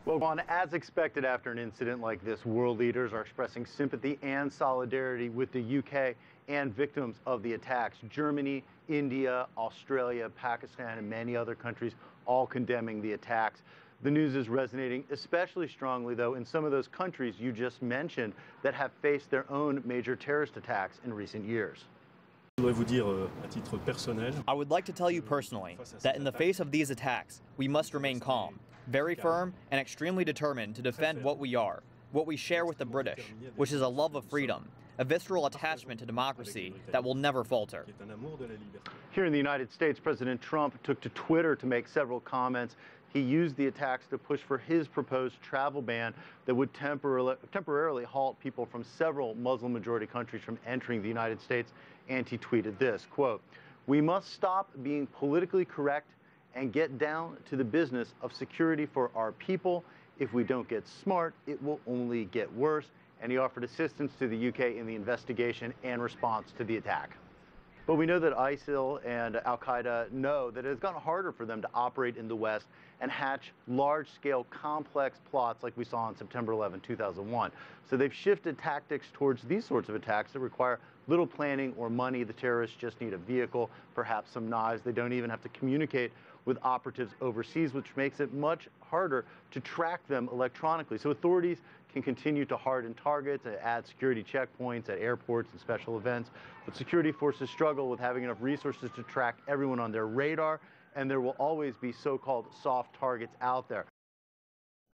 Well, Juan, as expected after an incident like this, world leaders are expressing sympathy and solidarity with the UK and victims of the attacks. Germany, India, Australia, Pakistan, and many other countries all condemning the attacks. The news is resonating especially strongly, though, in some of those countries you just mentioned that have faced their own major terrorist attacks in recent years. I would like to tell you personally that in the face of these attacks, we must remain calm, very firm, and extremely determined to defend what we are, what we share with the British, which is a love of freedom, a visceral attachment to democracy that will never falter. Here in the United States, President Trump took to Twitter to make several comments. He used the attacks to push for his proposed travel ban that would temporarily halt people from several Muslim-majority countries from entering the United States. And he tweeted this, quote, "We must stop being politically correct and get down to the business of security for our people. If we don't get smart, it will only get worse." And he offered assistance to the UK in the investigation and response to the attack. But we know that ISIL and Al-Qaeda know that it has gotten harder for them to operate in the West and hatch large-scale complex plots like we saw on September 11, 2001. So they've shifted tactics towards these sorts of attacks that require little planning or money. The terrorists just need a vehicle, perhaps some knives. They don't even have to communicate with operatives overseas, which makes it much harder to track them electronically. So authorities can continue to harden targets and add security checkpoints at airports and special events. But security forces struggle with having enough resources to track everyone on their radar, and there will always be so-called soft targets out there.